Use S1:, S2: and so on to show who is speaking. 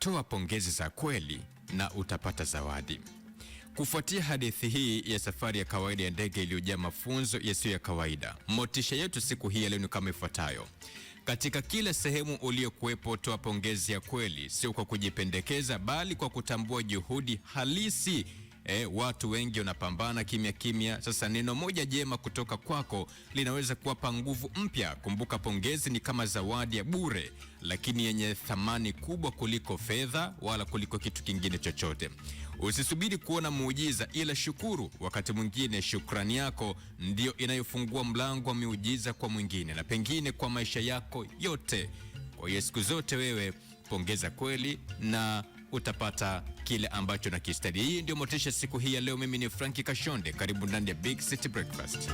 S1: toa pongezi za kweli na utapata zawadi. Kufuatia hadithi hii ya safari ya kawaida ya ndege iliyojaa mafunzo yasiyo ya kawaida, motisha yetu siku hii ya leo ni kama ifuatayo. Katika kila sehemu uliokuwepo, toa pongezi ya kweli, sio kwa kujipendekeza bali kwa kutambua juhudi halisi. Watu wengi wanapambana kimya kimya. Sasa neno moja jema kutoka kwako linaweza kuwapa nguvu mpya. Kumbuka, pongezi ni kama zawadi ya bure, lakini yenye thamani kubwa kuliko fedha wala kuliko kitu kingine chochote. Usisubiri kuona muujiza, ila shukuru. Wakati mwingine shukrani yako ndio inayofungua mlango wa miujiza kwa mwingine na pengine kwa maisha yako yote. Kwa hiyo siku zote wewe pongeza kweli na utapata kile ambacho nakistahili. Hii ndio motisha siku hii ya leo. Mimi ni Frankie Kashonde, karibu ndani ya Big City Breakfast.